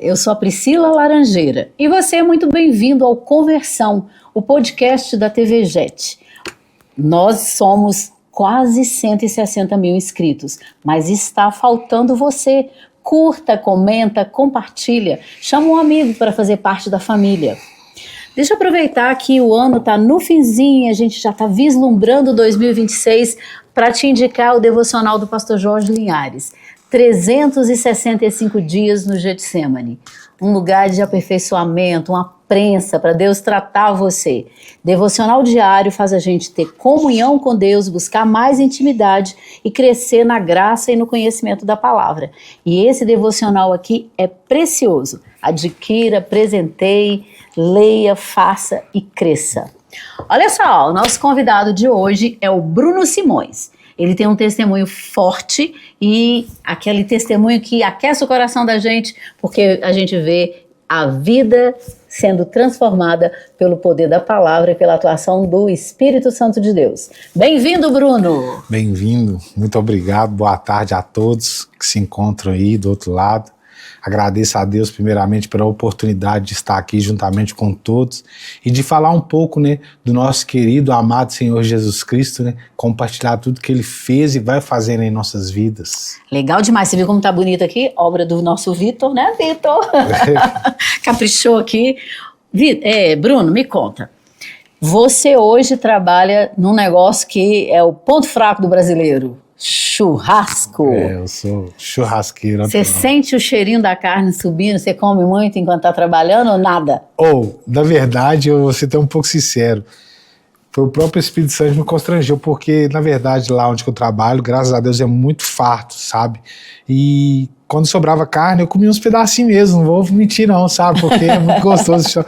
eu sou a Priscila Laranjeira e você é muito bem-vindo ao Conversão, o podcast da TV JET. Nós somos quase 160 mil inscritos, mas está faltando você. Curta, comenta, compartilha, chama um amigo para fazer parte da família. Deixa eu aproveitar que o ano está no finzinho, a gente já está vislumbrando 2026 para te indicar o devocional do pastor Jorge Linhares. 365 dias no Getsemane, um lugar de aperfeiçoamento, uma prensa para Deus tratar você. Devocional diário faz a gente ter comunhão com Deus, buscar mais intimidade e crescer na graça e no conhecimento da palavra. E esse devocional aqui é precioso. Adquira, presenteie, leia, faça e cresça. Olha só, o nosso convidado de hoje é o Bruno Simões. Ele tem um testemunho forte e aquele testemunho que aquece o coração da gente, porque a gente vê a vida sendo transformada pelo poder da palavra e pela atuação do Espírito Santo de Deus. Bem-vindo, Bruno! Bem-vindo, muito obrigado, boa tarde a todos que se encontram aí do outro lado. Agradeço a Deus primeiramente pela oportunidade de estar aqui juntamente com todos e de falar um pouco, né, do nosso querido, amado Senhor Jesus Cristo, né, compartilhar tudo que Ele fez e vai fazendo em nossas vidas. Legal demais, você viu como tá bonito aqui? Obra do nosso Vitor, né, Vitor? Caprichou aqui. Bruno, me conta. Você hoje trabalha num negócio que é o ponto fraco do brasileiro. Churrasco. Eu sou churrasqueiro. Você sente o cheirinho da carne subindo? Você come muito enquanto está trabalhando ou nada? Na verdade, eu vou ser até um pouco sincero. Foi o próprio Espírito Santo que me constrangeu, porque, na verdade, lá onde eu trabalho, graças a Deus, é muito farto, sabe? E quando sobrava carne, eu comia uns pedacinhos mesmo, não vou mentir não, sabe? Porque é muito gostoso.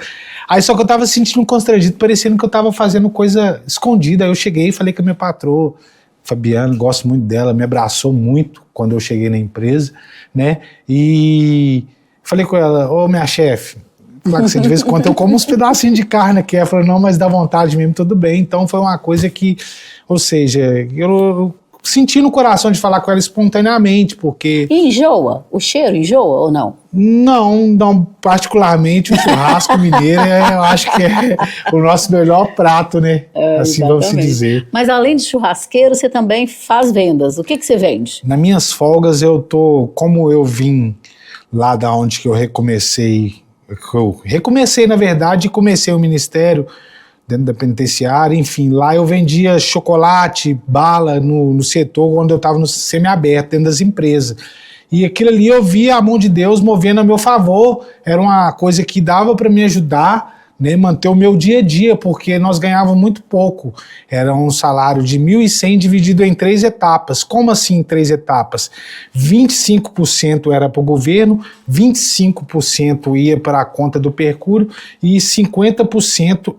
Aí só que eu tava sentindo constrangido, parecendo que eu tava fazendo coisa escondida. Aí eu cheguei e falei com a minha patroa, Fabiana, gosto muito dela, me abraçou muito quando eu cheguei na empresa, né? E falei com ela, ô minha chefe, claro que você de vez em quando eu como uns pedacinhos de carne aqui. Ela falou, não, mas dá vontade mesmo, tudo bem. Então foi uma coisa que, ou seja, eu senti no coração de falar com ela espontaneamente, porque... E enjoa? O cheiro enjoa ou não? Não, particularmente o churrasco mineiro, eu acho que é o nosso melhor prato, né? Assim vamos se dizer. Mas além de churrasqueiro, você também faz vendas. O que você vende? Nas minhas folgas como eu vim lá da onde que eu recomecei na verdade, e comecei o ministério dentro da penitenciária, enfim, lá eu vendia chocolate, bala no setor onde eu estava no semiaberto, dentro das empresas. E aquilo ali eu via a mão de Deus movendo a meu favor, era uma coisa que dava para me ajudar, né, manter o meu dia a dia, porque nós ganhávamos muito pouco. Era um salário de 1.100 dividido em 3 etapas. Como assim 3 etapas? 25% era para o governo, 25% ia para a conta do Percúrio e 50%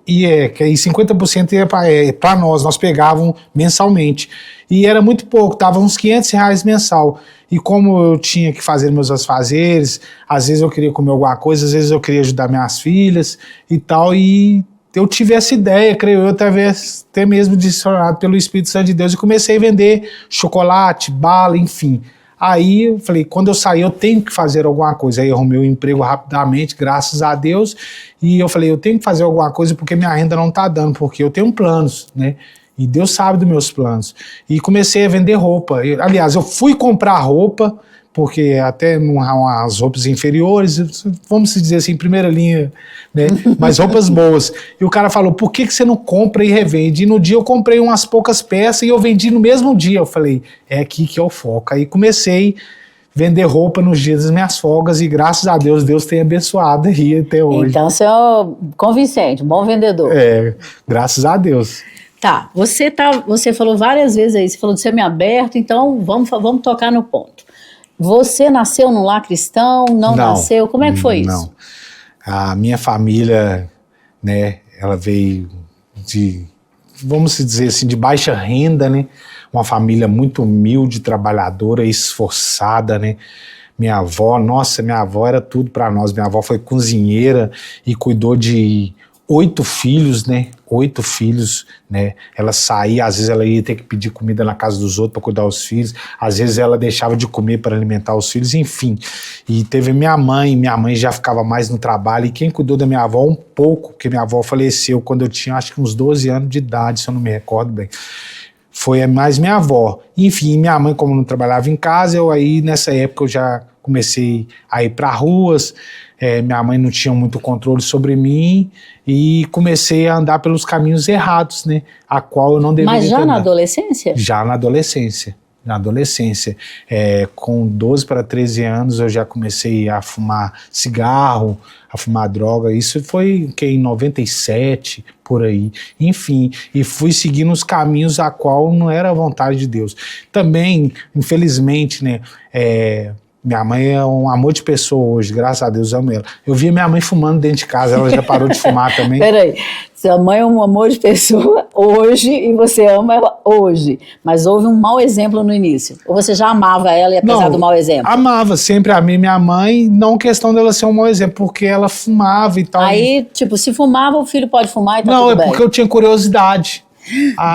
ia para nós pegávamos mensalmente. E era muito pouco, estava uns R$500 mensal. E como eu tinha que fazer meus afazeres, às vezes eu queria comer alguma coisa, às vezes eu queria ajudar minhas filhas e tal, e eu tive essa ideia, creio eu, talvez até mesmo direcionado pelo Espírito Santo de Deus, e comecei a vender chocolate, bala, enfim. Aí eu falei, quando eu sair eu tenho que fazer alguma coisa. Aí eu arrumei um emprego rapidamente, graças a Deus, e eu falei, eu tenho que fazer alguma coisa porque minha renda não tá dando, porque eu tenho planos, né? E Deus sabe dos meus planos. E comecei a vender roupa. Aliás, eu fui comprar roupa, porque até umas roupas inferiores, vamos dizer assim, primeira linha, né? Mas roupas boas. E o cara falou, por que você não compra e revende? E no dia eu comprei umas poucas peças e eu vendi no mesmo dia. Eu falei, é aqui que é o foco. Aí comecei a vender roupa nos dias das minhas folgas e graças a Deus, Deus tem abençoado aí até hoje. Então você é convincente, um bom vendedor. Graças a Deus. Tá, você falou várias vezes aí, você falou de semiaberto, então vamos tocar no ponto. Você nasceu num lar cristão, não nasceu? Como é que foi isso? Não, a minha família, né, ela veio vamos dizer assim, de baixa renda, né, uma família muito humilde, trabalhadora, esforçada, né. Minha avó era tudo para nós. Minha avó foi cozinheira e cuidou de 8 filhos, né? 8 filhos, né? Ela saía, às vezes ela ia ter que pedir comida na casa dos outros para cuidar dos filhos, às vezes ela deixava de comer para alimentar os filhos, enfim. E teve minha mãe já ficava mais no trabalho, e quem cuidou da minha avó um pouco, porque minha avó faleceu quando eu tinha acho que uns 12 anos de idade, se eu não me recordo bem. Foi mais minha avó. Enfim, minha mãe, como não trabalhava em casa, nessa época eu já comecei a ir para ruas, minha mãe não tinha muito controle sobre mim e comecei a andar pelos caminhos errados, né? A qual eu não deveria ter. Mas já na adolescência? Já na adolescência. Na adolescência. Com 12 para 13 anos eu já comecei a fumar cigarro, a fumar droga. Isso foi em 97, por aí. Enfim, e fui seguindo os caminhos a qual não era a vontade de Deus. Também, infelizmente, né? Minha mãe é um amor de pessoa hoje, graças a Deus, amo ela. Eu via minha mãe fumando dentro de casa, ela já parou de fumar também. Peraí, sua mãe é um amor de pessoa hoje e você ama ela hoje, mas houve um mau exemplo no início? Ou você já amava ela e apesar do mau exemplo? Amava, sempre amei minha mãe, não questão dela ser um mau exemplo, porque ela fumava e tal. Aí, tipo, se fumava, o filho pode fumar e tá tudo bem. Não, porque eu tinha curiosidade.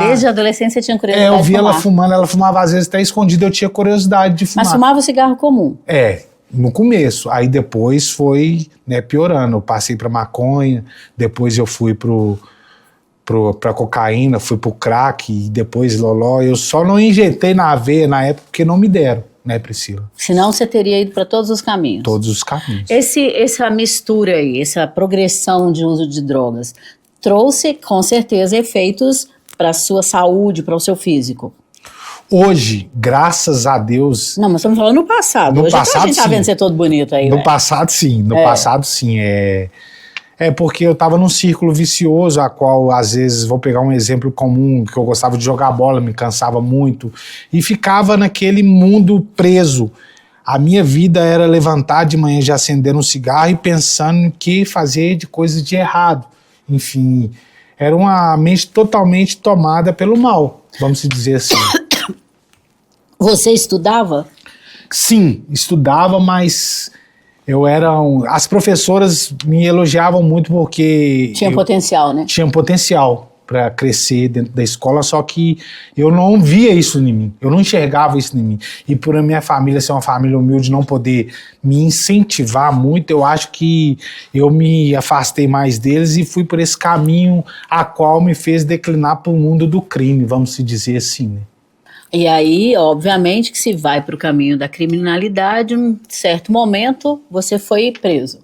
Desde a adolescência você tinha curiosidade eu via ela fumando, ela fumava às vezes até escondida, eu tinha curiosidade de fumar. Mas fumava o cigarro comum? No começo, aí depois foi, né, piorando, eu passei pra maconha, depois eu fui pra cocaína, fui pro crack, e depois loló, eu só não injetei na veia na época porque não me deram, né, Priscila? Senão você teria ido para todos os caminhos. Todos os caminhos. Essa mistura aí, essa progressão de uso de drogas, trouxe com certeza efeitos para a sua saúde, para o seu físico. Hoje, graças a Deus... Não, mas estamos falando no passado. No hoje passado, a gente tá vendo você todo bonito aí. No passado, sim. No passado, sim. Porque eu estava num círculo vicioso, a qual, às vezes, vou pegar um exemplo comum, que eu gostava de jogar bola, me cansava muito, e ficava naquele mundo preso. A minha vida era levantar de manhã, já acender um cigarro e pensando no que fazer de coisa de errado. Enfim, era uma mente totalmente tomada pelo mal, vamos dizer assim. Você estudava? Sim, estudava, mas as professoras me elogiavam muito porque... Tinha potencial, né? Tinha potencial para crescer dentro da escola, só que eu não via isso em mim, eu não enxergava isso em mim. E por a minha família ser uma família humilde, não poder me incentivar muito, eu acho que eu me afastei mais deles e fui por esse caminho a qual me fez declinar para o mundo do crime, vamos se dizer assim, né? E aí, obviamente, que se vai para o caminho da criminalidade, num certo momento, você foi preso.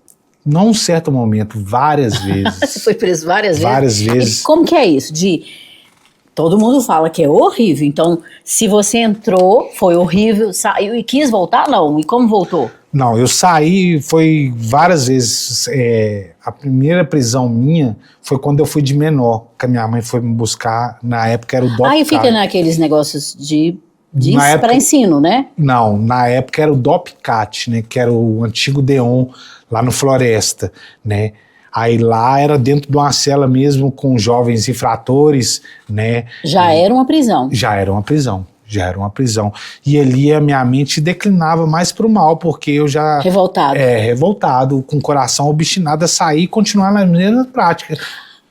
Não um certo momento, várias vezes. Você foi preso várias vezes? Várias vezes. E como que é isso? Todo mundo fala que é horrível, então se você entrou, foi horrível, saiu e quis voltar? Não, e como voltou? Não, eu saí, foi várias vezes. A primeira prisão minha foi quando eu fui de menor, que a minha mãe foi me buscar, na época era o DOPCAT. Aí fica naqueles negócios de época, para ensino, né? Não, na época era o DOPCAT, né, que era o antigo DEON, lá no Floresta, né? Aí lá era dentro de uma cela mesmo com jovens infratores, né? Já era uma prisão. Já era uma prisão. E ali a minha mente declinava mais pro mal, porque eu já... Revoltado. Revoltado, com o coração obstinado a sair e continuar na mesma prática.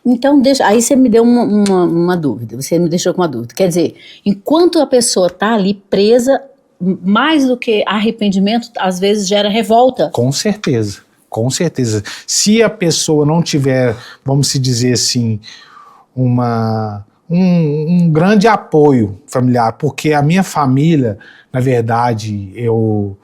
Então, aí você me deu uma dúvida, você me deixou com uma dúvida. Quer dizer, enquanto a pessoa tá ali presa, mais do que arrependimento, às vezes gera revolta. Com certeza. Se a pessoa não tiver, vamos se dizer assim, um grande apoio familiar, porque a minha família, na verdade, eu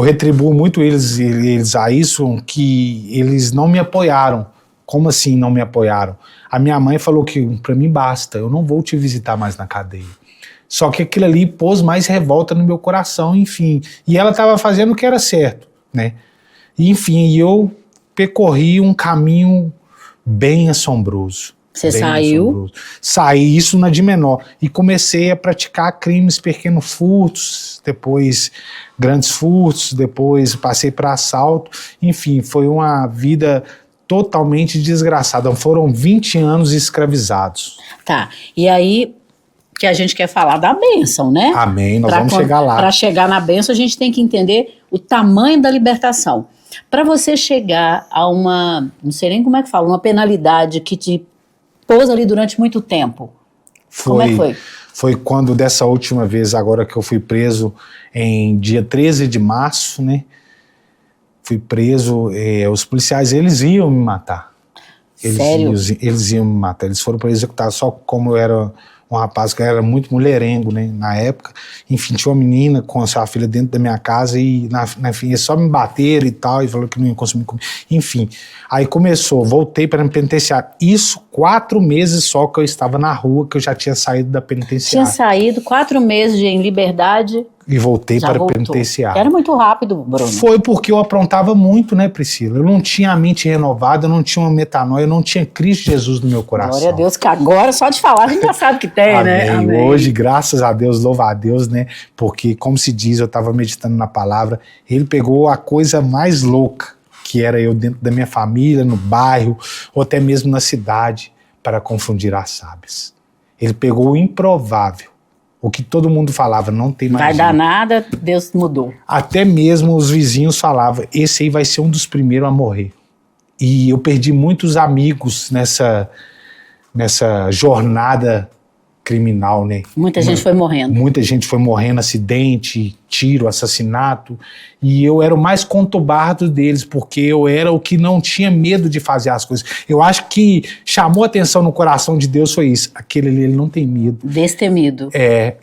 retribuo muito eles a isso, que eles não me apoiaram. Como assim não me apoiaram? A minha mãe falou que para mim basta, eu não vou te visitar mais na cadeia. Só que aquilo ali pôs mais revolta no meu coração, enfim. E ela estava fazendo o que era certo, né? Enfim, eu percorri um caminho bem assombroso. Você saiu? Saí, isso na de menor. E comecei a praticar crimes, pequenos furtos, depois grandes furtos, depois passei para assalto. Enfim, foi uma vida totalmente desgraçada. Foram 20 anos escravizados. Tá, e aí que a gente quer falar da bênção, né? Amém, nós vamos chegar lá. Para chegar na bênção, a gente tem que entender o tamanho da libertação. Para você chegar a uma, não sei nem como é que fala, uma penalidade que te pôs ali durante muito tempo. Como é que foi? Foi quando, dessa última vez, agora que eu fui preso, em dia 13 de março, né? Fui preso, os policiais, eles iam me matar. Sério? Eles iam me matar, eles foram para executar, só como eu era um rapaz que era muito mulherengo, né, na época. Enfim, tinha uma menina com a sua filha dentro da minha casa e, enfim, eles só me bateram e tal, e falou que não ia consumir comida. Enfim, aí começou, voltei para a penitenciária. Isso 4 meses só que eu estava na rua, que eu já tinha saído da penitenciária. Tinha saído 4 meses em liberdade. E voltei para a penitenciária. Era muito rápido, Bruno. Foi porque eu aprontava muito, né, Priscila? Eu não tinha a mente renovada, eu não tinha uma metanoia, eu não tinha Cristo Jesus no meu coração. Glória a Deus, que agora, só de falar, a gente já sabe que tem, né? Amém. Hoje, graças a Deus, louva a Deus, né? Porque, como se diz, eu estava meditando na palavra, ele pegou a coisa mais louca, que era eu dentro da minha família, no bairro, ou até mesmo na cidade, para confundir as sábias. Ele pegou o improvável. O que todo mundo falava, não tem mais. Vai dar nada, Deus mudou. Até mesmo os vizinhos falavam, esse aí vai ser um dos primeiros a morrer. E eu perdi muitos amigos nessa jornada criminal, né? Muita gente foi morrendo. Muita gente foi morrendo, acidente, tiro, assassinato. E eu era o mais conturbado deles, porque eu era o que não tinha medo de fazer as coisas. Eu acho que chamou a atenção no coração de Deus foi isso. Aquele ali, ele não tem medo. Destemido.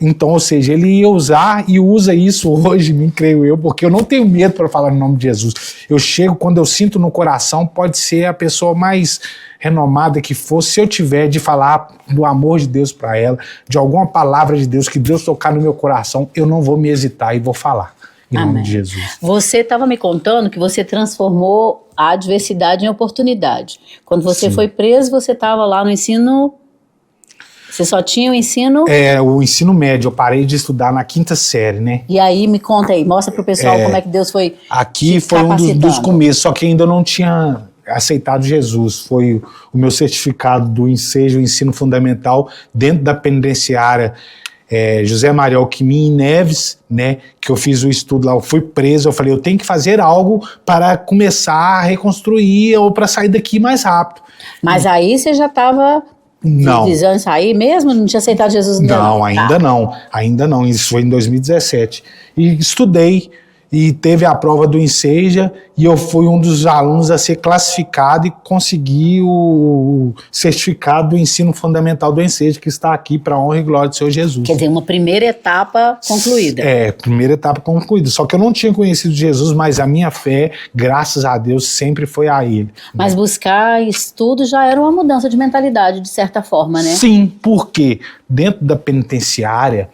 Então, ou seja, ele ia usar e usa isso hoje, me creio eu, porque eu não tenho medo para falar no nome de Jesus. Eu chego, quando eu sinto no coração, pode ser a pessoa mais renomada que for, se eu tiver de falar do amor de Deus para ela, de alguma palavra de Deus, que Deus tocar no meu coração, eu não vou me hesitar e vou falar. Em nome de Jesus. Você estava me contando que você transformou a adversidade em oportunidade. Quando você foi preso, você estava lá no ensino... Você só tinha o ensino... O ensino médio. Eu parei de estudar na 5ª série, né? E aí, me conta aí, mostra pro pessoal como é que Deus foi aqui foi um dos começos, só que ainda não tinha aceitado Jesus. Foi o meu certificado do ensejo, ensino fundamental, dentro da penitenciária José Maria Alquimim Neves, né, que eu fiz o estudo lá, eu fui preso, eu falei, eu tenho que fazer algo para começar a reconstruir ou para sair daqui mais rápido. Mas aí você já estava visando sair mesmo? Não tinha aceitado Jesus ainda? Não, ainda não, isso foi em 2017. E estudei, e teve a prova do Enseja, e eu fui um dos alunos a ser classificado e consegui o certificado do ensino fundamental do Enseja, que está aqui para a honra e glória do Senhor Jesus. Quer dizer, uma primeira etapa concluída. Primeira etapa concluída. Só que eu não tinha conhecido Jesus, mas a minha fé, graças a Deus, sempre foi a Ele. Mas buscar estudo já era uma mudança de mentalidade, de certa forma, né? Sim, porque dentro da penitenciária,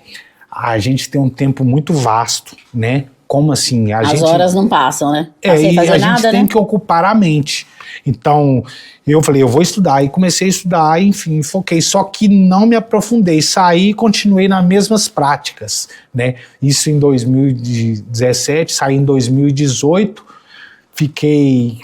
a gente tem um tempo muito vasto, né? Como assim? As horas não passam, né? Sem fazer nada, gente tem que ocupar a mente. Então, eu falei, eu vou estudar. E comecei a estudar, enfim, foquei. Só que não me aprofundei. Saí e continuei nas mesmas práticas, né? Isso em 2017, saí em 2018. Fiquei...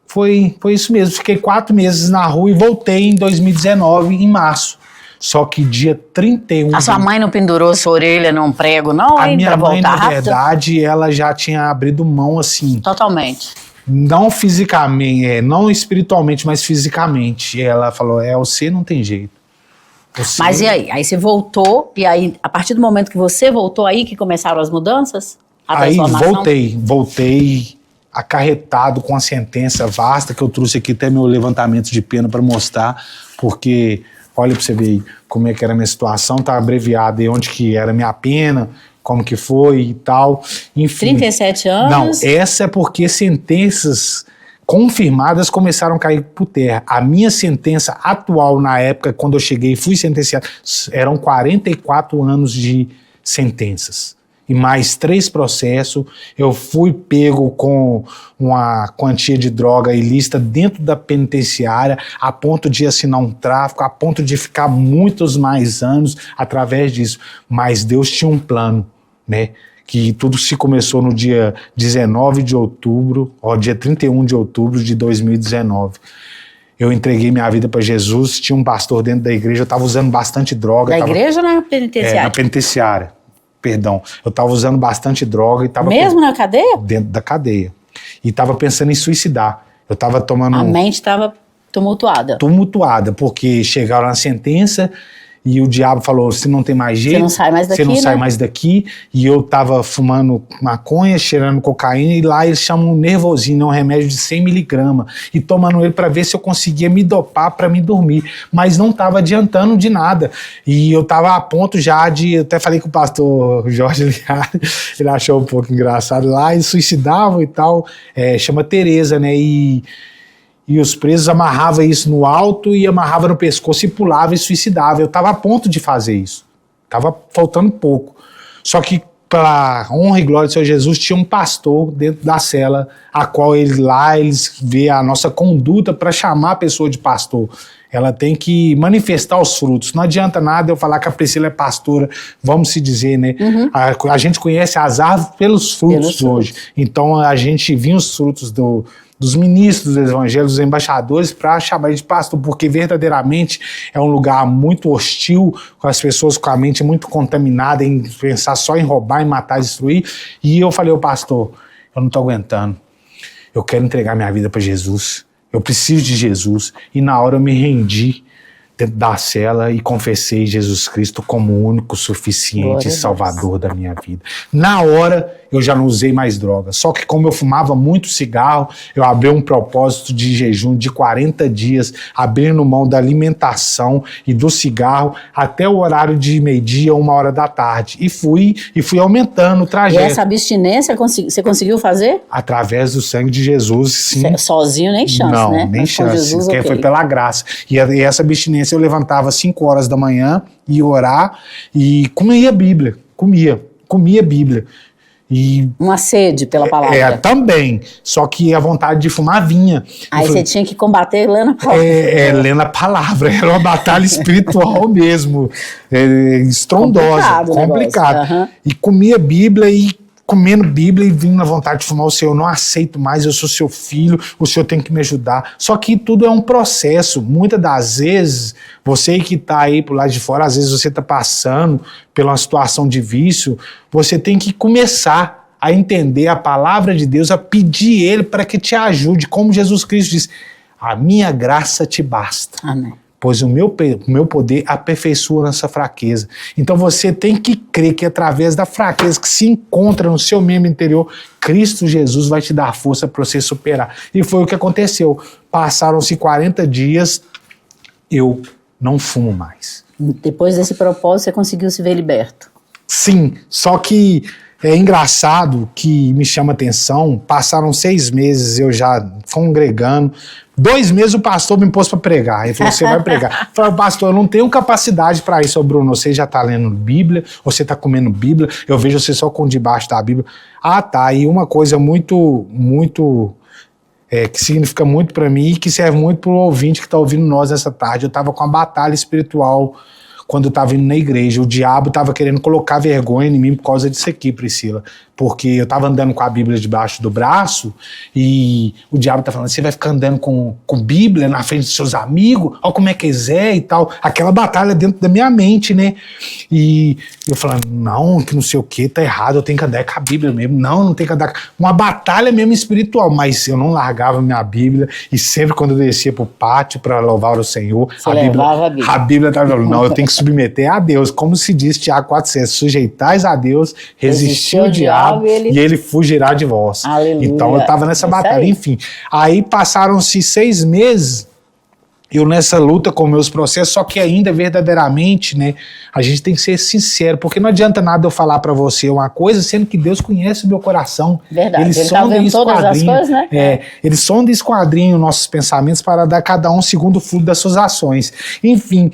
Foi isso mesmo. Fiquei 4 meses na rua e voltei em 2019, em março. Só que dia 31... A sua mãe não pendurou sua orelha num prego, não? A minha mãe, na verdade, ela já tinha abrido mão, assim... Totalmente. Não fisicamente, não espiritualmente, mas fisicamente. Ela falou, você não tem jeito. Mas e aí? Aí você voltou, e aí, a partir do momento que você voltou, aí que começaram as mudanças? Aí voltei acarretado com a sentença vasta, que eu trouxe aqui até meu levantamento de pena para mostrar, porque... Olha para você ver aí como é que era a minha situação, tá abreviado aí onde que era a minha pena, como que foi e tal. Enfim. 37 anos? Não, essa é porque sentenças confirmadas começaram a cair por terra. A minha sentença atual na época, quando eu cheguei e fui sentenciado, eram 44 anos de sentenças. E mais 3 processos, eu fui pego com uma quantia de droga ilícita dentro da penitenciária, a ponto de assinar um tráfico, a ponto de ficar muitos mais anos através disso. Mas Deus tinha um plano, né? Que tudo se começou no dia 19 de outubro, dia 31 de outubro de 2019. Eu entreguei minha vida para Jesus, tinha um pastor dentro da igreja, eu estava usando bastante droga. Igreja ou na penitenciária? Na penitenciária. Perdão, eu estava usando bastante droga e estava... Mesmo na cadeia? Dentro da cadeia. E estava pensando em suicidar. Eu estava tomando... A mente estava tumultuada. Tumultuada, porque chegaram na sentença e o diabo falou, você não tem mais jeito. Você não sai mais daqui, Você não sai né? mais daqui. E eu tava fumando maconha, cheirando cocaína, e lá eles chamam nervosina, um remédio de 100 miligramas. E tomando ele para ver se eu conseguia me dopar para me dormir. Mas não tava adiantando de nada. E eu tava a ponto já de... Eu até falei com o pastor Jorge Liara, ele achou um pouco engraçado lá, eles suicidavam e tal. Chama Tereza, né? E os presos amarravam isso no alto e amarravam no pescoço e pulava e suicidava. Eu estava a ponto de fazer isso. Estava faltando pouco. Só que, para honra e glória do Senhor Jesus, tinha um pastor dentro da cela, a qual eles vê a nossa conduta para chamar a pessoa de pastor. Ela tem que manifestar os frutos. Não adianta nada eu falar que a Priscila é pastora, vamos se dizer, né? Uhum. A gente conhece as árvores pelos frutos hoje. Então a gente viu os frutos dos ministros dos evangelhos, dos embaixadores, para chamar ele de pastor, porque verdadeiramente é um lugar muito hostil, com as pessoas com a mente muito contaminada, em pensar só em roubar, em matar, destruir. E eu falei, ô pastor, eu não estou aguentando, eu quero entregar minha vida para Jesus, eu preciso de Jesus. E na hora eu me rendi dentro da cela e confessei Jesus Cristo como o único, suficiente Salvador da minha vida. Na hora eu já não usei mais droga, só que como eu fumava muito cigarro, eu abri um propósito de jejum de 40 dias, abrindo mão da alimentação e do cigarro até o horário de meio-dia, 1h da tarde, e fui aumentando o trajeto. E essa abstinência você conseguiu fazer? Através do sangue de Jesus, sim. Sozinho nem chance, não, né? Nem mas chance, Jesus, porque foi pela graça. E essa abstinência eu levantava às 5 horas da manhã, ia orar e comia Bíblia, comia Bíblia. E uma sede pela palavra. Também, só que a vontade de fumar vinha. Aí você tinha que combater lendo a palavra. Lendo a palavra, era uma batalha espiritual mesmo, estrondosa, complicada. Uhum. E comia Bíblia e comendo Bíblia e vindo na vontade de fumar. O Senhor, eu não aceito mais, eu sou seu filho, o Senhor tem que me ajudar. Só que tudo é um processo. Muitas das vezes, você que está aí pro lado de fora, às vezes você está passando por uma situação de vício, você tem que começar a entender a palavra de Deus, a pedir Ele para que te ajude, como Jesus Cristo diz, a minha graça te basta. Amém. Pois o meu poder aperfeiçoa nessa fraqueza. Então você tem que crer que através da fraqueza que se encontra no seu membro interior, Cristo Jesus vai te dar força para você superar. E foi o que aconteceu. Passaram-se 40 dias, eu não fumo mais. Depois desse propósito, você conseguiu se ver liberto? Sim, só que é engraçado que me chama atenção, passaram 6 meses eu já congregando, 2 meses o pastor me pôs para pregar, ele falou, você vai pregar. Eu falei, pastor, eu não tenho capacidade para isso, Bruno, você já está lendo Bíblia, você está comendo Bíblia, eu vejo você só com debaixo da Bíblia. Ah, tá, e uma coisa muito que significa muito para mim e que serve muito para o ouvinte que está ouvindo nós essa tarde, eu estava com uma batalha espiritual quando eu estava indo na igreja, o diabo estava querendo colocar vergonha em mim por causa disso aqui, Priscila, porque eu estava andando com a Bíblia debaixo do braço e o diabo tá falando, você vai ficar andando com Bíblia na frente dos seus amigos, olha como é que eles é e tal, aquela batalha dentro da minha mente, né, e eu falando, não, que não sei o que, tá errado, eu tenho que andar com a Bíblia mesmo, não tem que andar, uma batalha mesmo espiritual, mas eu não largava minha Bíblia e sempre quando eu descia pro pátio para louvar o Senhor, a Bíblia tava falando, não, eu tenho que submeter a Deus, como se diz Tiago 4,7, sujeitais a Deus, resistir ao diabo e ele fugirá de vós. Aleluia. Então eu estava nessa batalha, enfim. Aí passaram-se 6 meses, eu nessa luta com meus processos, só que ainda verdadeiramente, né, a gente tem que ser sincero, porque não adianta nada eu falar para você uma coisa, sendo que Deus conhece o meu coração. Verdade, ele tá vendo todas as coisas, né? Ele sonda e esquadrinha os nossos pensamentos para dar cada um segundo o fruto das suas ações. Enfim,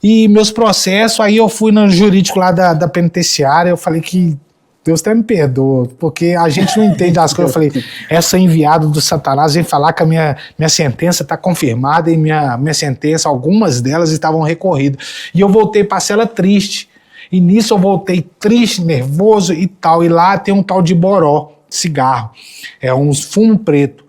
e meus processos, aí eu fui no jurídico lá da penitenciária, eu falei que Deus até me perdoa, porque a gente não entende as coisas. Eu falei, essa enviada do Satanás vem falar que a minha sentença está confirmada e minha sentença, algumas delas estavam recorridas. E eu voltei para a cela triste. E nisso eu voltei triste, nervoso e tal. E lá tem um tal de boró, cigarro. É uns fumo preto.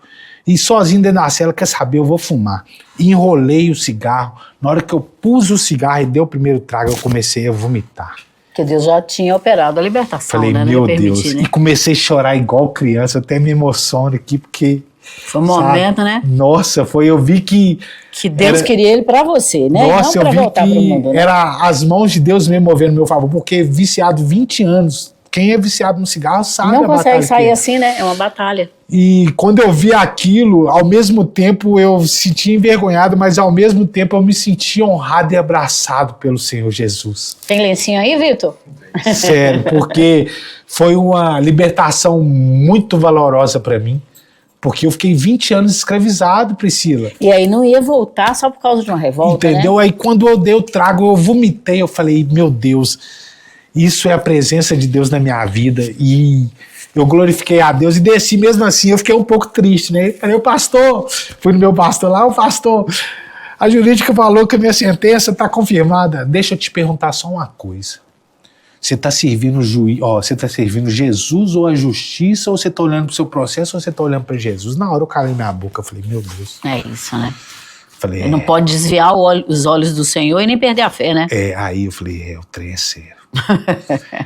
E sozinho dentro da cela, quer saber, eu vou fumar. E enrolei o cigarro. Na hora que eu pus o cigarro e dei o primeiro trago, eu comecei a vomitar. Porque Deus já tinha operado a libertação, Falei, né? meu Deus. Né? E comecei a chorar igual criança, até me emociono aqui, porque... Foi um momento, né? Nossa, eu vi que... Que Deus queria ele pra você, né? Nossa, não pra eu vi voltar que pro mundo, né? era as mãos de Deus me movendo a meu favor, porque viciado 20 anos, quem é viciado no cigarro sabe não a batalha. Não consegue sair assim, né? É uma batalha. E quando eu vi aquilo, ao mesmo tempo eu me sentia envergonhado, mas ao mesmo tempo eu me sentia honrado e abraçado pelo Senhor Jesus. Tem lencinho aí, Vitor? Sério, porque foi uma libertação muito valorosa para mim, porque eu fiquei 20 anos escravizado, Priscila. E aí não ia voltar só por causa de uma revolta, entendeu? Né? Aí quando eu dei o trago, eu vomitei, eu falei, meu Deus, isso é a presença de Deus na minha vida, e eu glorifiquei a Deus e desci mesmo assim, eu fiquei um pouco triste, né? Falei, o pastor, fui no meu pastor lá, o pastor, a jurídica falou que a minha sentença está confirmada. Deixa eu te perguntar só uma coisa. Você está servindo você está servindo Jesus ou a justiça, ou você está olhando para o seu processo, ou você está olhando para Jesus? Na hora eu calei minha boca, eu falei, meu Deus. É isso, né? Falei, Ele não pode desviar os olhos do Senhor e nem perder a fé, né? Aí eu falei, o trem é sério.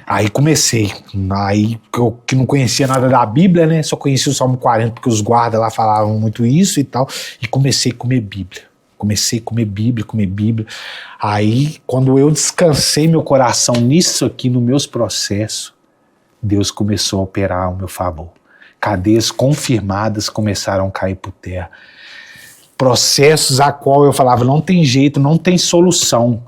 Aí comecei, aí eu que não conhecia nada da Bíblia, né? Só conhecia o Salmo 40, porque os guardas lá falavam muito isso e tal, e comecei a comer Bíblia. Comecei a comer Bíblia. Aí, quando eu descansei meu coração nisso aqui, nos meus processos, Deus começou a operar ao meu favor. Cadeias confirmadas começaram a cair por terra. Processos a qual eu falava, não tem jeito, não tem solução.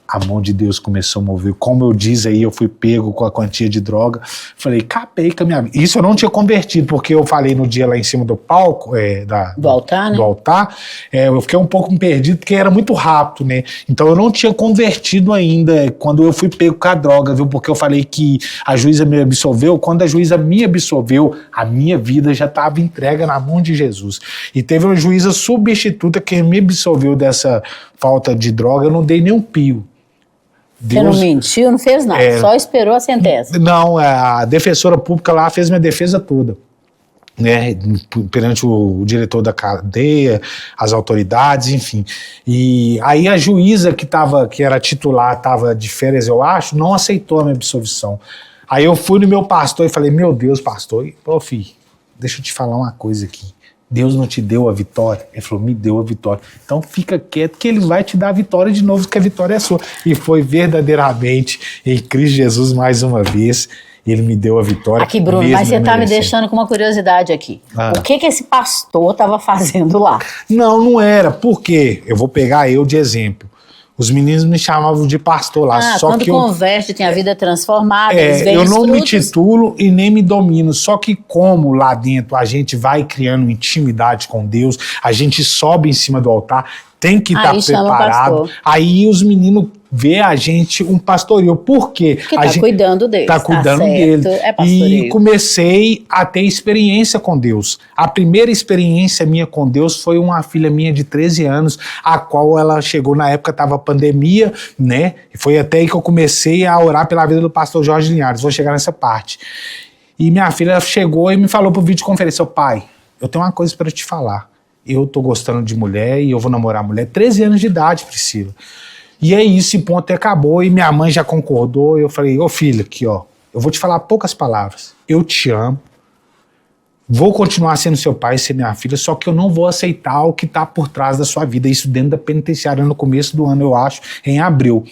A mão de Deus começou a mover. Como eu disse aí, eu fui pego com a quantia de droga. Falei, capei com a minha vida. Isso eu não tinha convertido, porque eu falei no dia lá em cima do palco, do altar, né? Do altar, eu fiquei um pouco perdido, porque era muito rápido, né? Então eu não tinha convertido ainda quando eu fui pego com a droga, viu? Porque eu falei que a juíza me absolveu. Quando a juíza me absolveu, a minha vida já estava entregue na mão de Jesus. E teve uma juíza substituta que me absolveu dessa falta de droga, eu não dei nem um pio. Você não mentiu, não fez nada, só esperou a sentença. Não, a defensora pública lá fez minha defesa toda, né, perante o diretor da cadeia, as autoridades, enfim. E aí a juíza que era titular, estava de férias, eu acho, não aceitou a minha absolvição. Aí eu fui no meu pastor e falei, meu Deus, pastor, filho, deixa eu te falar uma coisa aqui. Deus não te deu a vitória? Ele falou, me deu a vitória. Então fica quieto que ele vai te dar a vitória de novo, que a vitória é sua. E foi verdadeiramente em Cristo Jesus mais uma vez, ele me deu a vitória. Aqui, Bruno, mas você está me deixando com uma curiosidade aqui. O que esse pastor estava fazendo lá? Não era. Por quê? Eu vou pegar eu de exemplo. Os meninos me chamavam de pastor lá. Só quando que converte, tem a vida transformada, eles veem eu não frutos. me titulo e nem me domino. Só que como lá dentro a gente vai criando intimidade com Deus, a gente sobe em cima do altar, tem que estar preparado. Aí os meninos vê a gente um pastoreio. Por quê? Porque tá cuidando deles. Tá cuidando deles. E comecei a ter experiência com Deus. A primeira experiência minha com Deus foi uma filha minha de 13 anos, a qual ela chegou na época, tava pandemia, né? E foi até aí que eu comecei a orar pela vida do pastor Jorge Linhares. Vou chegar nessa parte. E minha filha chegou e me falou por videoconferência, pai, eu tenho uma coisa para te falar. Eu tô gostando de mulher e eu vou namorar mulher. 13 anos de idade, Priscila. E aí esse ponto acabou e minha mãe já concordou. Eu falei, filho, aqui eu vou te falar poucas palavras. Eu te amo, vou continuar sendo seu pai e ser minha filha, só que eu não vou aceitar o que está por trás da sua vida. Isso dentro da penitenciária no começo do ano, eu acho, em abril.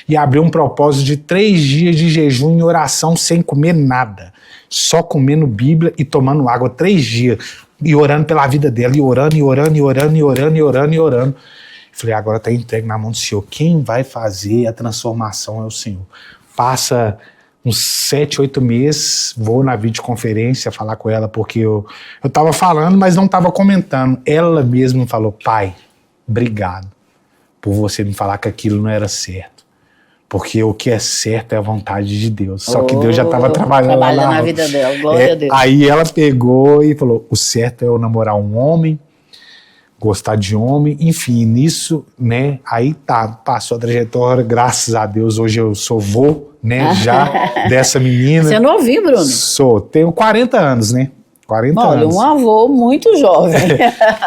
E abriu um propósito de 3 dias de jejum e oração sem comer nada. Só comendo Bíblia e tomando água 3 dias. E orando pela vida dela, e orando. Falei, agora está entregue na mão do Senhor. Quem vai fazer a transformação é o Senhor. Passa uns 7, 8 meses, vou na videoconferência falar com ela, porque eu estava falando, mas não estava comentando. Ela mesma falou, pai, obrigado por você me falar que aquilo não era certo. Porque o que é certo é a vontade de Deus. Só que Deus já estava trabalhando na vida dela, glória a Deus. Aí ela pegou e falou, o certo é eu namorar um homem, gostar de homem, enfim, nisso, né, aí passou a trajetória, graças a Deus, hoje eu sou vô, né, já dessa menina. Você é novinho, Bruno? Tenho 40 anos, né, 40 anos. Olha, um avô muito jovem.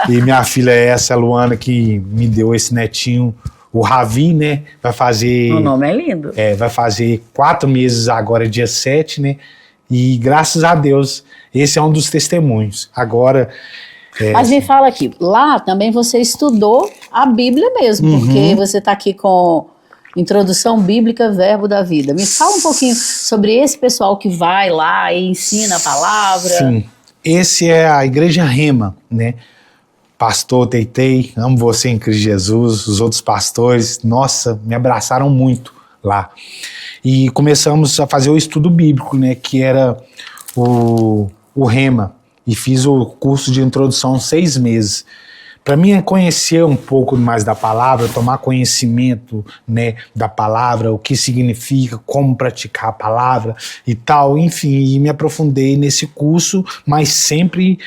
E minha filha é essa, a Luana, que me deu esse netinho, o Ravi, né? Vai fazer... O nome é lindo. Vai fazer 4 meses agora, dia 7, né? E graças a Deus, esse é um dos testemunhos. Agora... Mas me fala aqui, lá também você estudou a Bíblia mesmo, porque você está aqui com Introdução Bíblica, Verbo da Vida. Me fala um pouquinho sobre esse pessoal que vai lá e ensina a palavra. Sim, esse é a Igreja Rema, né? Pastor Teitei, amo você em Cristo Jesus, os outros pastores, nossa, me abraçaram muito lá. E começamos a fazer o estudo bíblico, né? Que era o Rema. E fiz o curso de introdução 6 meses. Para mim, conhecer um pouco mais da palavra, tomar conhecimento, né, da palavra, o que significa, como praticar a palavra e tal, enfim, e me aprofundei nesse curso, mas sempre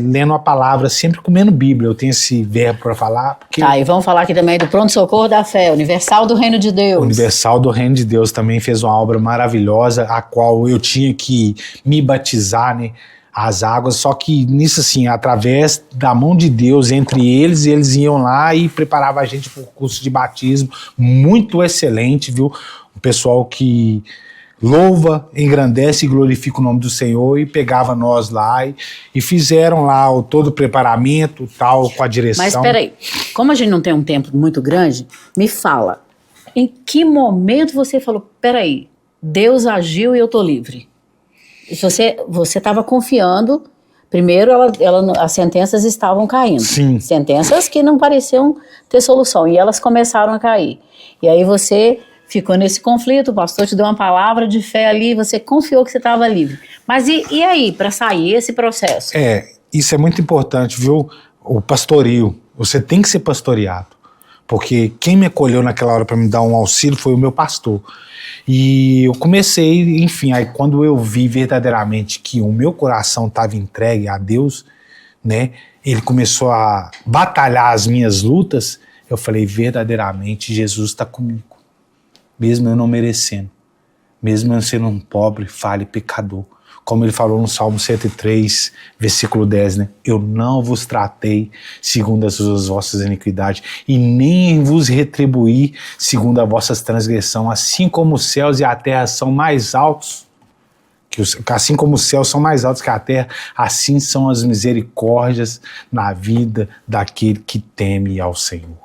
lendo a palavra, sempre comendo Bíblia. Eu tenho esse verbo para falar. Porque Tá, e vamos falar aqui também do Pronto Socorro da Fé, Universal do Reino de Deus. Universal do Reino de Deus também fez uma obra maravilhosa, a qual eu tinha que me batizar, né? As águas, só que nisso assim, através da mão de Deus, entre eles iam lá e preparavam a gente para o curso de batismo, muito excelente, viu? O pessoal que louva, engrandece e glorifica o nome do Senhor, e pegava nós lá e fizeram lá todo o preparamento, tal, com a direção. Mas peraí, como a gente não tem um tempo muito grande, me fala, em que momento você falou, peraí, Deus agiu e eu tô livre? Você estava confiando, primeiro as sentenças estavam caindo. Sim. Sentenças que não pareciam ter solução, e elas começaram a cair. E aí você ficou nesse conflito, o pastor te deu uma palavra de fé ali, você confiou que você estava livre. Mas e aí, para sair esse processo? Isso é muito importante, viu? O pastoreio, você tem que ser pastoreado. Porque quem me acolheu naquela hora para me dar um auxílio foi o meu pastor. E eu comecei, enfim, aí quando eu vi verdadeiramente que o meu coração estava entregue a Deus, né, ele começou a batalhar as minhas lutas, eu falei, verdadeiramente Jesus está comigo, mesmo eu não merecendo, mesmo eu sendo um pobre, falho e pecador. Como ele falou no Salmo 103, versículo 10, né? Eu não vos tratei segundo as vossas iniquidades, e nem vos retribuí segundo as vossas transgressões, assim como os céus e a terra são mais altos, assim como os céus são mais altos que a terra, assim são as misericórdias na vida daquele que teme ao Senhor.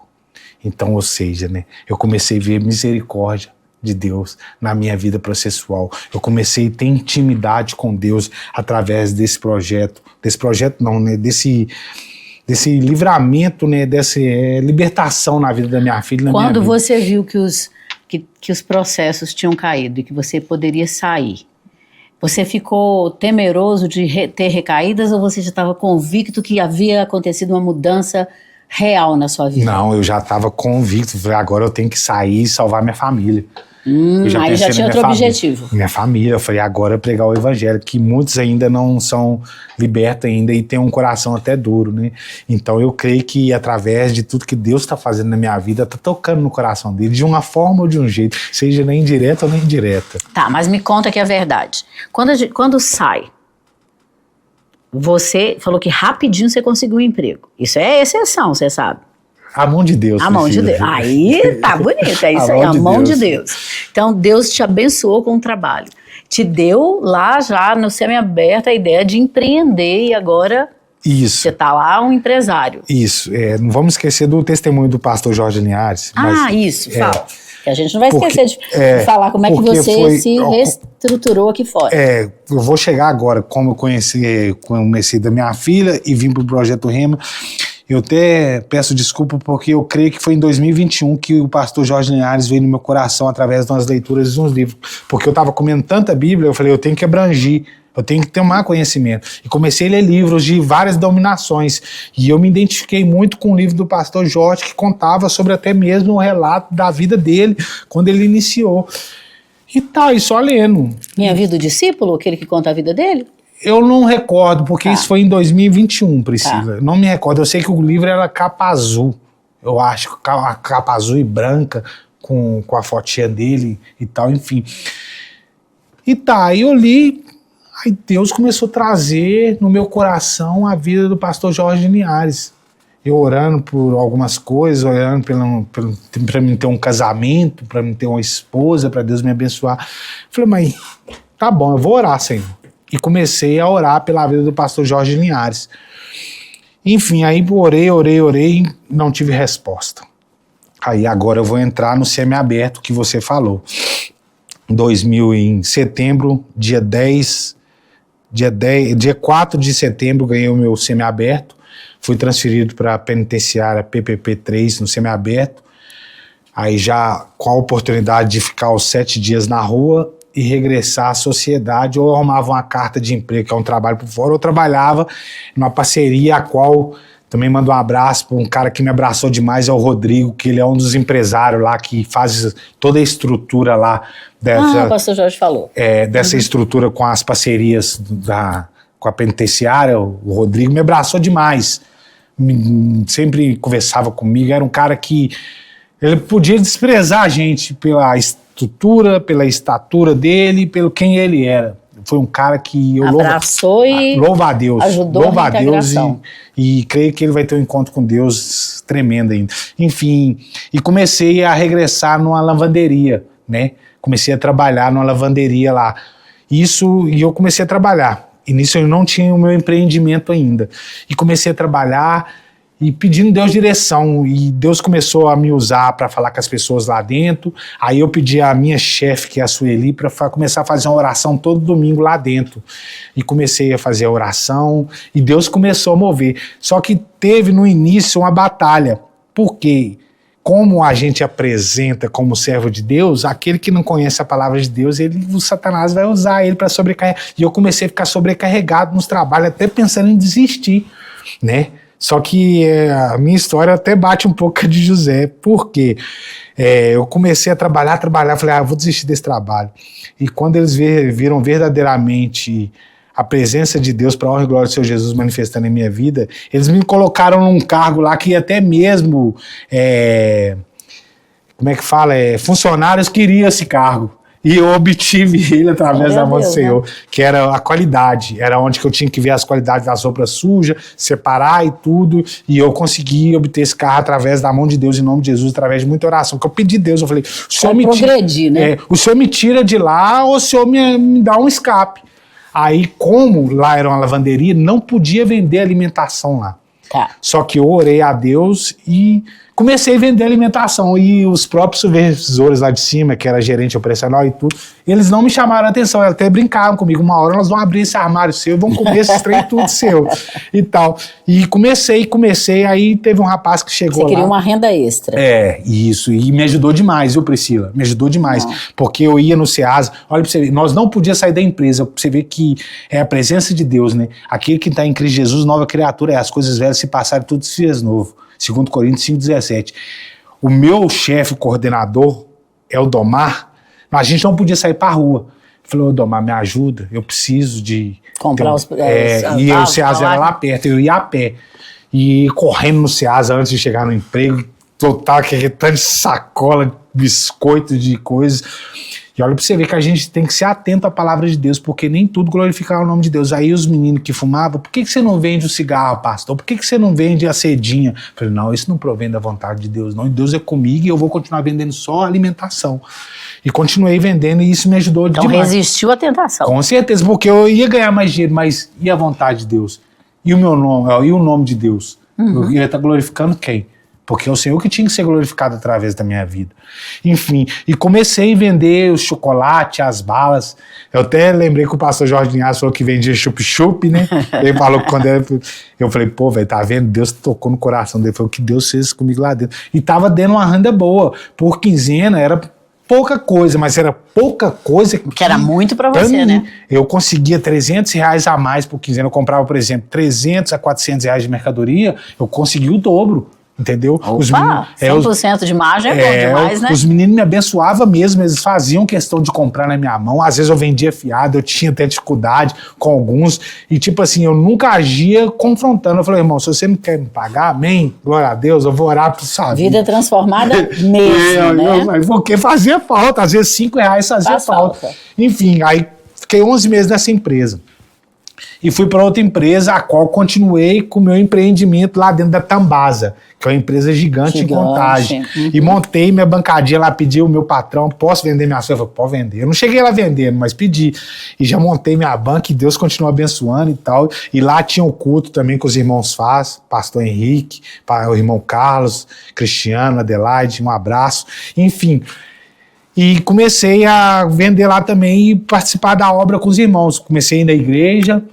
Então, ou seja, né? Eu comecei a ver misericórdia de Deus na minha vida processual. Eu comecei a ter intimidade com Deus através desse projeto não, né, desse livramento, né, dessa libertação na vida da minha filha. Quando você viu que os processos tinham caído e que você poderia sair, você ficou temeroso de ter recaídas, ou você já estava convicto que havia acontecido uma mudança real na sua vida? Não, eu já estava convicto. Falei, agora eu tenho que sair e salvar minha família. Aí já tinha outro objetivo. Minha família, eu falei, agora pregar o evangelho, que muitos ainda não são libertos ainda e têm um coração até duro, né? Então eu creio que através de tudo que Deus está fazendo na minha vida, está tocando no coração dele, de uma forma ou de um jeito, seja nem indireta ou nem indireta. Tá, mas me conta que é verdade. Quando sai, você falou que rapidinho você conseguiu um emprego. Isso é exceção, você sabe. A mão de Deus. A mão de Deus. Aí tá bonito, é isso aí, a mão de Deus. Então Deus te abençoou com o trabalho. Te deu lá já no semi-aberto a ideia de empreender, e agora isso. Você tá lá um empresário. Isso, não vamos esquecer do testemunho do pastor Jorge Linhares. Fala. Que a gente não vai esquecer de falar como é que você se reestruturou aqui fora. Eu vou chegar agora, como eu comecei da minha filha e vim pro Projeto Rema. Eu até peço desculpa porque eu creio que foi em 2021 que o pastor Jorge Linhares veio no meu coração através de umas leituras de uns livros. Porque eu estava comendo tanta Bíblia, eu falei, eu tenho que abrangir, eu tenho que tomar conhecimento. E comecei a ler livros de várias denominações. E eu me identifiquei muito com o livro do pastor Jorge, que contava sobre até mesmo o relato da vida dele, quando ele iniciou. E só lendo. Minha Vida do Discípulo, aquele que conta a vida dele? Eu não recordo, porque isso foi em 2021, Priscila. Não me recordo. Eu sei que o livro era capa azul. Eu acho, a capa azul e branca, com a fotinha dele e tal, enfim. Aí eu li, aí Deus começou a trazer no meu coração a vida do pastor Jorge Linhares. eu orando por algumas coisas, orando para mim ter um casamento, para mim ter uma esposa, para Deus me abençoar. Falei, mãe, tá bom, eu vou orar, Senhor. E comecei a orar pela vida do pastor Jorge Linhares. Enfim, aí orei, não tive resposta. Aí agora eu vou entrar no semiaberto que você falou. Em setembro, dia 4 de setembro, ganhei o meu semiaberto. Fui transferido para a penitenciária PPP-3 no semiaberto. Aí já com a oportunidade de ficar os 7 dias na rua e regressar à sociedade, ou eu arrumava uma carta de emprego, que é um trabalho por fora, ou eu trabalhava numa parceria a qual também mando um abraço para um cara que me abraçou demais, é o Rodrigo, que ele é um dos empresários lá que faz toda a estrutura lá dessa, o pastor Jorge falou. Dessa estrutura com as parcerias com a penitenciária. O Rodrigo me abraçou demais, sempre conversava comigo, era um cara que ele podia desprezar a gente pela estrutura, pela estatura dele, pelo quem ele era. Foi um cara que eu abraçou e louva a Deus, ajudou louva a Deus e creio que ele vai ter um encontro com Deus tremendo ainda. Enfim, e comecei a regressar numa lavanderia, né? Comecei a trabalhar numa lavanderia lá. E eu comecei a trabalhar. E nisso eu não tinha o meu empreendimento ainda. E comecei a trabalhar e pedindo Deus direção, e Deus começou a me usar para falar com as pessoas lá dentro. Aí eu pedi a minha chefe, que é a Sueli, para começar a fazer uma oração todo domingo lá dentro, e comecei a fazer a oração, e Deus começou a mover. Só que teve no início uma batalha, porque como a gente apresenta como servo de Deus, aquele que não conhece a palavra de Deus, o Satanás vai usar ele para sobrecarregar, e eu comecei a ficar sobrecarregado nos trabalhos, até pensando em desistir, né? Só que a minha história até bate um pouco de José, porque eu comecei a trabalhar, falei, vou desistir desse trabalho. E quando eles viram verdadeiramente a presença de Deus para a honra e glória do Senhor Jesus manifestando em minha vida, eles me colocaram num cargo lá que até mesmo, funcionários queriam esse cargo. E eu obtive ele através da mão do Senhor, né? Que era a qualidade, era onde que eu tinha que ver as qualidades das roupas sujas, separar e tudo, e eu consegui obter esse carro através da mão de Deus, em nome de Jesus, através de muita oração, que eu pedi a Deus, eu falei, o Senhor me tira, né? O Senhor me tira de lá, ou o Senhor me dá um escape. Aí, como lá era uma lavanderia, não podia vender alimentação lá. Tá. Só que eu orei a Deus e comecei a vender alimentação, e os próprios supervisores lá de cima, que era gerente operacional e tudo, eles não me chamaram a atenção, eles até brincavam comigo, uma hora nós vamos abrir esse armário seu, vamos comer esses trem tudo seu, e tal. E comecei, aí teve um rapaz que chegou lá. Você queria uma renda extra. Isso, e me ajudou demais, viu, Priscila? Me ajudou demais, porque eu ia no Ceasa, olha pra você ver, nós não podíamos sair da empresa, pra você ver que é a presença de Deus, né? Aquele que está em Cristo Jesus, nova criatura, as coisas velhas se passaram, tudo se fez novo. 2 Coríntios 5,17. O meu chefe coordenador é o Domar. A gente não podia sair para a rua. Ele falou, Domar, me ajuda, eu preciso de comprar os e o Ceasa era lá perto, eu ia a pé. E correndo no Ceasa antes de chegar no emprego, total aquele tanto de sacola, de biscoito, de coisas. E olha pra você ver que a gente tem que ser atento à palavra de Deus, porque nem tudo glorifica o nome de Deus. Aí os meninos que fumavam, por que você não vende o cigarro, pastor? Por que você não vende a cedinha? Eu falei, não, isso não provém da vontade de Deus, não. Deus é comigo e eu vou continuar vendendo só alimentação. E continuei vendendo e isso me ajudou demais. Então resistiu à tentação. Com certeza, porque eu ia ganhar mais dinheiro, mas e a vontade de Deus? E o meu nome, e o nome de Deus? Eu ia estar glorificando quem? Porque é o Senhor que tinha que ser glorificado através da minha vida. Enfim, e comecei a vender o chocolate, as balas. Eu até lembrei que o pastor Jorge Linhares falou que vendia chup-chup, né? Ele falou que quando eu falei, pô, velho, tá vendo? Deus tocou no coração dele. Foi o que Deus fez comigo lá dentro. E tava dando uma renda boa. Por quinzena era pouca coisa, mas era pouca coisa que era muito para você, né? Eu conseguia R$300 a mais por quinzena. Eu comprava, por exemplo, R$300 a R$400 de mercadoria. Eu consegui o dobro. Entendeu? Opa, os meninos, 100% de margem é bom demais, né? Os meninos me abençoavam mesmo, eles faziam questão de comprar na minha mão, às vezes eu vendia fiado, eu tinha até dificuldade com alguns, e tipo assim, eu nunca agia confrontando, eu falei, irmão, se você não quer me pagar, amém, glória a Deus, eu vou orar por sua vida. Vida transformada mesmo, né? Porque fazia falta, às vezes R$5 fazia falta. Enfim, aí fiquei 11 meses nessa empresa. E fui para outra empresa, a qual continuei com o meu empreendimento lá dentro da Tambasa, que é uma empresa gigante em Contagem. Uhum. E montei minha bancadinha lá, pedi o meu patrão, posso vender minha ações? Eu falei, pode vender. Eu não cheguei lá vendendo, mas pedi. E já montei minha banca e Deus continua abençoando e tal. E lá tinha o culto também que os irmãos faz, pastor Henrique, o irmão Carlos, Cristiano, Adelaide, um abraço. Enfim... E comecei a vender lá também e participar da obra com os irmãos. Comecei a ir na igreja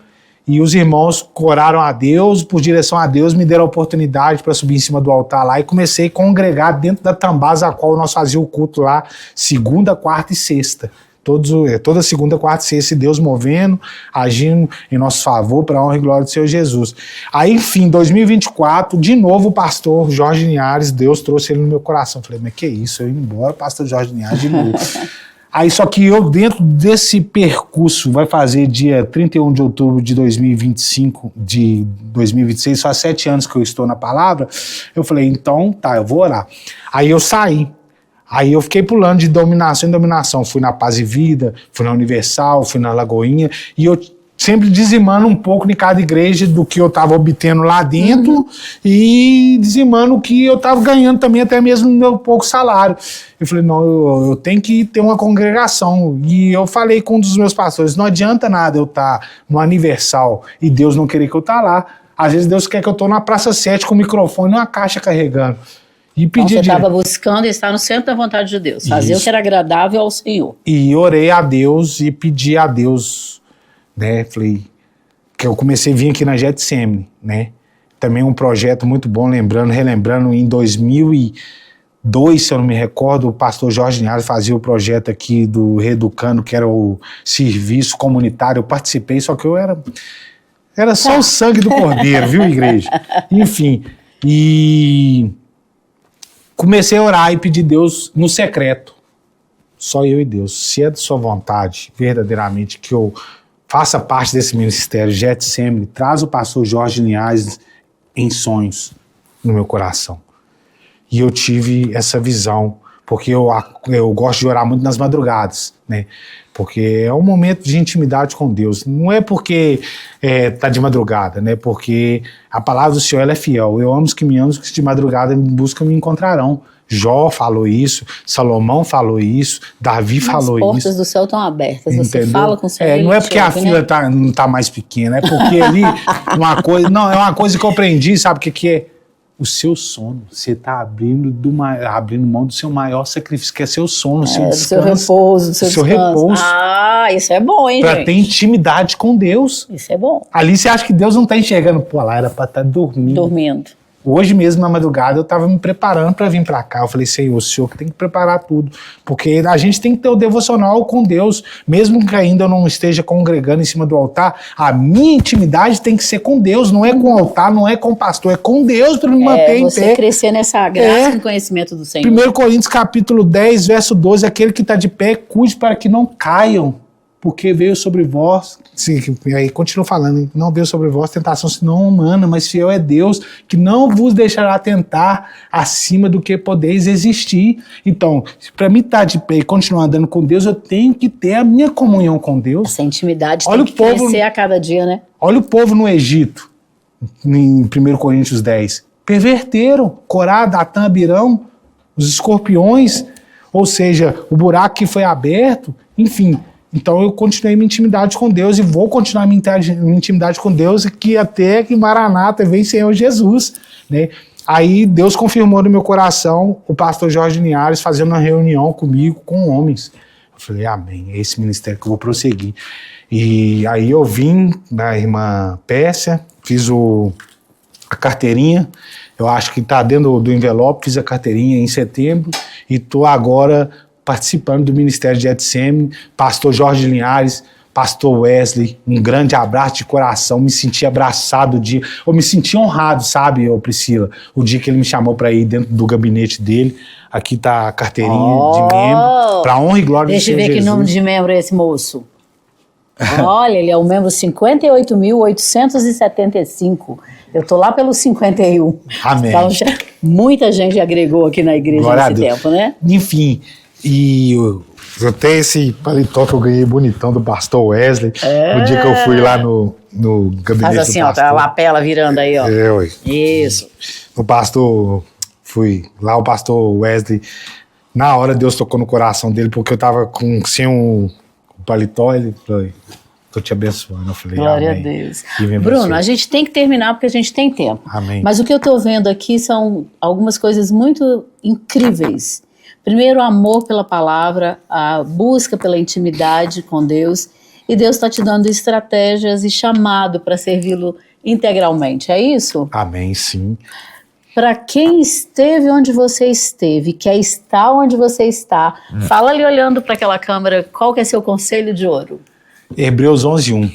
e os irmãos oraram a Deus, por direção a Deus, me deram a oportunidade para subir em cima do altar lá e comecei a congregar dentro da Tambasa, a qual nós fazíamos o culto lá, segunda, quarta e sexta. Toda segunda, quarta e sexta, Deus movendo, agindo em nosso favor para a honra e glória do Senhor Jesus. Aí, enfim, 2024, de novo o pastor Jorge Linhares, Deus trouxe ele no meu coração. Falei, mas que isso, eu ia embora, pastor Jorge Linhares de novo. Aí, só que eu, dentro desse percurso, vai fazer dia 31 de outubro de 2025, de 2026, faz 7 anos que eu estou na palavra, eu falei, então, tá, eu vou orar. Aí eu saí. Aí eu fiquei pulando de dominação em dominação. Fui na Paz e Vida, fui na Universal, fui na Lagoinha, e eu sempre dizimando um pouco de cada igreja do que eu estava obtendo lá dentro e dizimando o que eu estava ganhando também, até mesmo no meu pouco salário. Eu falei, não, eu tenho que ter uma congregação. E eu falei com um dos meus pastores, não adianta nada eu estar no Universal e Deus não querer que eu estar lá. Às vezes Deus quer que eu estou na Praça 7 com o microfone e uma caixa carregando. E então você estava buscando estar no centro da vontade de Deus, fazer o que era agradável ao Senhor. E orei a Deus e pedi a Deus, né, falei, que eu comecei a vir aqui na Getsemane, né, também um projeto muito bom, relembrando, em 2002, se eu não me recordo, o pastor Jorge Linhares fazia o projeto aqui do Reeducando, que era o serviço comunitário, eu participei, só que eu era só o sangue do cordeiro, viu, igreja? Enfim, e... comecei a orar e pedir a Deus no secreto, só eu e Deus, se é de sua vontade, verdadeiramente, que eu faça parte desse ministério, Getsemane, traz o pastor Jorge Linhares em sonhos no meu coração. E eu tive essa visão, porque eu gosto de orar muito nas madrugadas, né? Porque é um momento de intimidade com Deus. Não é porque tá de madrugada, né? Porque a palavra do Senhor ela é fiel. Eu amo os que me amam, os que de madrugada me buscam me encontrarão. Jó falou isso, Salomão falou isso, Davi falou isso. As portas do céu estão abertas, entendeu? Você fala com o Senhor. Não é porque a fila não tá mais pequena, é porque ali é uma coisa que eu aprendi, sabe o que é? O seu sono, você está abrindo mão do seu maior sacrifício, que é seu sono, seu descanso. Do seu repouso, do seu repouso. Ah, isso é bom, hein, gente? Pra ter intimidade com Deus. Isso é bom. Ali você acha que Deus não está enxergando, pô, lá era para estar dormindo. Hoje mesmo, na madrugada, eu estava me preparando para vir para cá. Eu falei, Senhor, o Senhor que tem que preparar tudo. Porque a gente tem que ter o devocional com Deus. Mesmo que ainda eu não esteja congregando em cima do altar, a minha intimidade tem que ser com Deus. Não é com o altar, não é com o pastor, é com Deus para me manter em pé. Você crescer nessa graça e conhecimento do Senhor. 1 Coríntios capítulo 10, verso 12, aquele que está de pé, cuide para que não caiam. Porque veio sobre vós, sim, aí continua falando, não veio sobre vós tentação senão humana, mas fiel é Deus, que não vos deixará tentar acima do que podeis existir. Então, para mim estar de pé e continuar andando com Deus, eu tenho que ter a minha comunhão com Deus. Essa intimidade tem que crescer a cada dia, né? Olha o povo no Egito, em 1 Coríntios 10. Perverteram, Corá, Datã, Abirão, os escorpiões, ou seja, o buraco que foi aberto, enfim... Então eu continuei minha intimidade com Deus e vou continuar minha intimidade com Deus que até que Maranata vem Senhor Jesus, né? Aí Deus confirmou no meu coração o pastor Jorge Linhares fazendo uma reunião comigo, com homens. Eu falei, amém, é esse ministério que eu vou prosseguir. E aí eu vim da irmã Pérsia, fiz a carteirinha, eu acho que está dentro do envelope, fiz a carteirinha em setembro e estou agora... participando do Ministério de Getsemane, pastor Jorge Linhares, pastor Wesley, um grande abraço de coração, me senti abraçado o dia, eu me senti honrado, sabe, Priscila, o dia que ele me chamou para ir dentro do gabinete dele, aqui tá a carteirinha de membro, para honra e glória do Senhor Jesus. Deixa eu ver que nome de membro é esse moço. Olha, ele é o membro 58.875. Eu tô lá pelo 51. Amém. Então, muita gente agregou aqui na igreja nesse tempo, né? Enfim, e Eu tenho esse paletó que eu ganhei bonitão do pastor Wesley. No dia que eu fui lá no gabinete Faz assim, do pastor. ó, tá a lapela virando aí, ó. Ué. Isso. O pastor, fui lá, o pastor Wesley, na hora Deus tocou no coração dele, porque eu tava sem o paletó, ele falou, tô te abençoando. Eu falei, Glória amém. a Deus. E me Bruno, abençoou. a gente tem que terminar porque a gente tem tempo. Amém. Mas o que eu tô vendo aqui são algumas coisas muito incríveis. Primeiro, o amor pela palavra, a busca pela intimidade com Deus, e Deus está te dando estratégias e chamado para servi-lo integralmente, é isso? Amém, sim. Para quem esteve onde você esteve, quer estar onde você está, fala ali olhando para aquela câmera, qual que é seu conselho de ouro? Hebreus 11:1.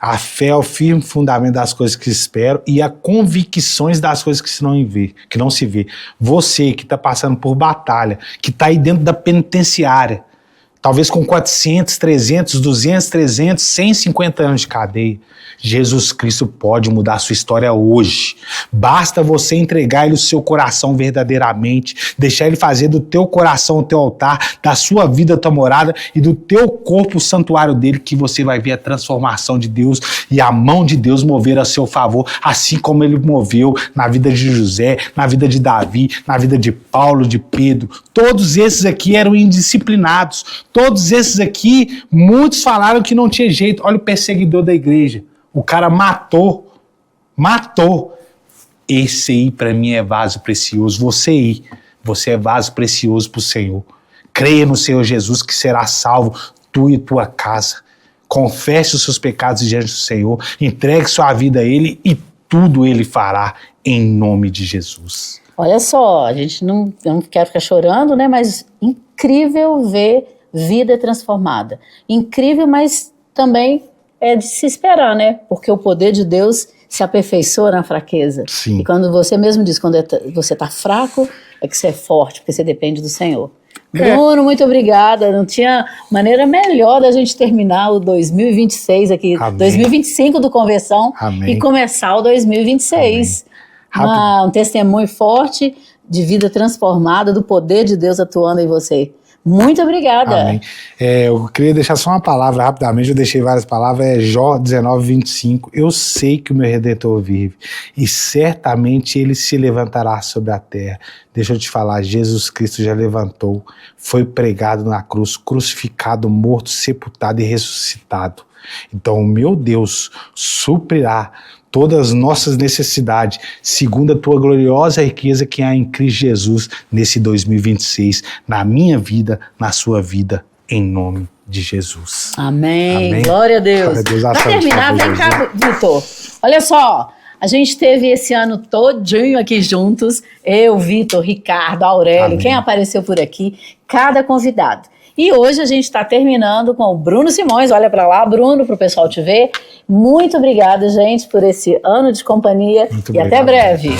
A fé é o firme fundamento das coisas que se esperam e as convicções das coisas que não se vê. Você que está passando por batalha, que está aí dentro da penitenciária, talvez com 400, 300, 200, 300, 150 anos de cadeia, Jesus Cristo pode mudar a sua história hoje. Basta você entregar Ele o seu coração verdadeiramente, deixar Ele fazer do teu coração o teu altar, da sua vida a tua morada e do teu corpo o santuário dele, que você vai ver a transformação de Deus e a mão de Deus mover a seu favor, assim como Ele moveu na vida de José, na vida de Davi, na vida de Paulo, de Pedro. Todos esses aqui eram indisciplinados. Todos esses aqui, muitos falaram que não tinha jeito. Olha o perseguidor da igreja. O cara matou. Esse aí para mim é vaso precioso. Você é vaso precioso para o Senhor. Creia no Senhor Jesus que será salvo, tu e tua casa. Confesse os seus pecados diante do Senhor. Entregue sua vida a Ele e tudo Ele fará em nome de Jesus. Olha só, a gente eu não quero ficar chorando, né? Mas incrível ver vida transformada. Incrível, mas também é de se esperar, né? Porque o poder de Deus se aperfeiçoa na fraqueza. Sim. E quando você mesmo diz, quando você está fraco, é que você é forte, porque você depende do Senhor. Bruno, muito obrigada. Não tinha maneira melhor da gente terminar o 2026 aqui, Amém. 2025 do Conversão. Amém. E começar o 2026. Um testemunho forte de vida transformada, do poder de Deus atuando em você. Muito obrigada. Amém. Eu queria deixar só uma palavra rapidamente, eu deixei várias palavras, é Jó 19:25. Eu sei que o meu Redentor vive e certamente ele se levantará sobre a terra. Deixa eu te falar, Jesus Cristo já levantou, foi pregado na cruz, crucificado, morto, sepultado e ressuscitado. Então o meu Deus suprirá todas as nossas necessidades, segundo a tua gloriosa riqueza que há em Cristo Jesus nesse 2026, na minha vida, na sua vida, em nome de Jesus. Amém. Amém. Glória a Deus. Para terminar, vem cá, Vitor. Olha só, a gente teve esse ano todinho aqui juntos, eu, Vitor, Ricardo, Aurélio, Amém. Quem apareceu por aqui, cada convidado. E hoje a gente está terminando com o Bruno Simões. Olha para lá, Bruno, para o pessoal te ver. Muito obrigada, gente, por esse ano de companhia. Muito e obrigado. até breve.